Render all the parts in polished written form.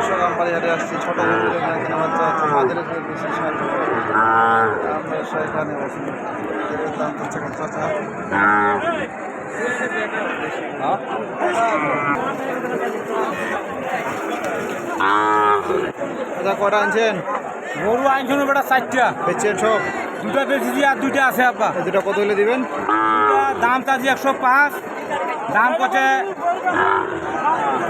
দর্শক আমবাড়ি হাটে আসছি, ছোট গরু এখানে কেনা বাচ্চা হচ্ছে, মাঝের বেশি সার আমরা এখানে বসি দাম হচ্ছে চাচা। আচ্ছা কটা আনছেন? গরু আনছেন বেটা 4টা, বেচছেন সব? 2টা বেশি আর 2টা আছে আব্বা। এই দুটা কত হলে দিবেন? দাম চাচ্ছি 105, দাম করছে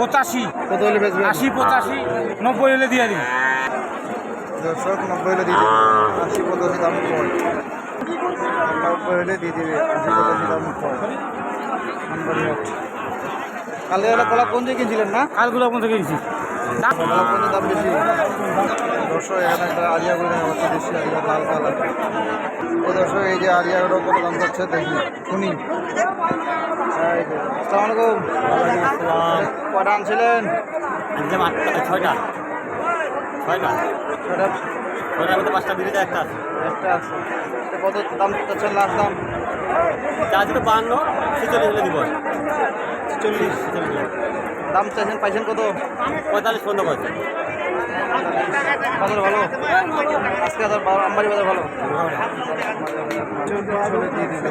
85। কত হলে বেচবেন? 80, 85, 90 হলে দিয়ে দিন। দর্শক 90 হলে দিয়ে দিবে, 80 85 দাম কম, 90 হলে দিয়ে দিবে, 80 85 দাম কম। আমবাড়ি হাট কালকে একটা কলা কোন দিয়ে কিনছিলেন না? কালগুলো কোন থেকে কিনছি? কলা কোন দাম বেশি? দর্শক এখানে একটা আলিয়া করে দেখা যাচ্ছে, দেশি আলিয়া লাল কালার। এই দর্শক এই যে আলিয়াগুলো কত দাম যাচ্ছে দেখি শুনি। আসসালামু আলাইকুম। কটা আনছিলেন? 6টা। ছয়টা 6টার মধ্যে 5টা দিলে একটা আছে। একটা আছে। কত দাম চাচ্ছেন লাস্ট দাম? চাচ্ছি তো 52, 46 হলে দিব। 40 দাম চাইছেন, পাইছেন কত? 45 বন্ধ করছে। বাজার ভালো আজকে, আমবাড়ি বাজার ভালো। দিয়ে দিবে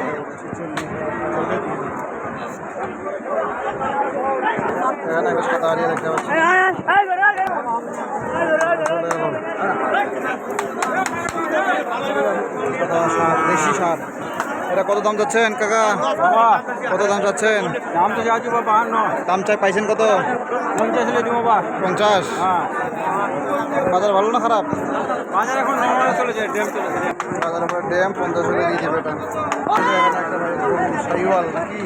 এখানে একটা সাদা হারিয়ে দেখতে পাচ্ছি। দেশি সার, এটা কত দাম যাচ্ছেন কাকা? কত দাম যাচ্ছেন? দাম তো যাচ্ছি 52। দাম চাই পাইছেন কত? 50 হলে দিব বা। 50। হ্যাঁ, বাজার ভালো না খারাপ? বাজার এখন নরমালে চলেছে, ড্যাম চলেছে। বাজার পরে ড্যাম 50 হলে দিয়ে দেবে এটা। একটা ভাই শাহিওয়াল নাকি?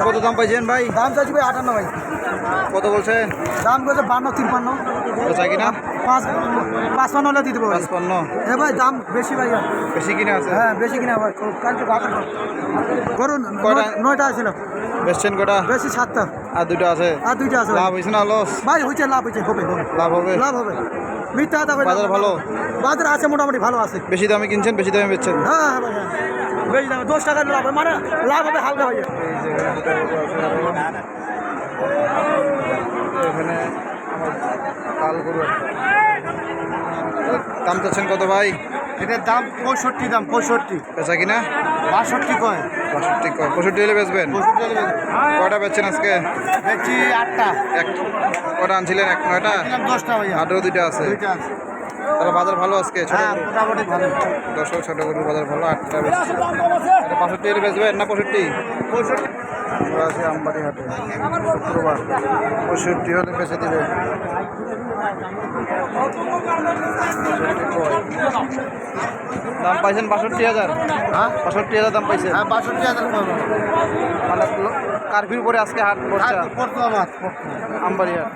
কত দাম পাইছেন ভাই? দাম চাইছি ভাই 58 ভাই। কত বলছেন? দাম করছে 52, 53। বেচা কিনা 55 হলে দিয়ে দেবো ভাই। 55 হ্যাঁ ভাই, দাম বেশি ভাই। বেশি কিনা আছে? হ্যাঁ বেশি কিনা ভাই। কালকে করুন, কয়টা? 9টা ছিল। বেচছেন কটা? বেশি 7টা, আর দুটো আছে। আর 2টা আছে ভাই। লাভ হয়েছে না লস? ভাই হয়েছে, লাভ হয়েছে, হবে হবে লাভ হবে। লাভ হবে। মিথ্যা কথা ভাই। বাজার ভালো? বাজার আছে, মোটামুটি ভালো আছে। বেশি দামে কিনছেন, বেশি দামে বেচছেন? হ্যাঁ হ্যাঁ ভাই, হ্যাঁ বেশি দাম 10 টাকার লাভ হবে, মানে লাভ হবে হালকা ভাই। এখানে কাল গরু দাম চাচ্ছেন কত ভাই? এটার দাম 65, দাম 65। বেচা কিনা 62 কয়। 62 কয়। 65 হলে বেচবেন? 65 হলে কয়টা বেচছেন আজকে? বেচছি 8টা। কটা আনছিলেন? 9টা? 10টা ভাই। আরও দুইটা আছে। 2টা আছে। তাহলে বাজার ভালো আজকে? ছোট হ্যাঁ মোটামুটি ভালো। দর্শক ছোট গরুর বাজার ভালো, 8টা বেচছে। 65 হলে বেচবেন না 65? আমরা আছি আমবাড়ি হাটে, শুক্রবার। 65 হলে বেচে দিবে। দাম পাইছেন 62,000? হ্যাঁ 62,000 দাম পাইছেন? হ্যাঁ 62,000 পাবো। মানে কারফিউর পরে আজকে হাট পড়ছে পড়তো আমার। আমবাড়ি হাট।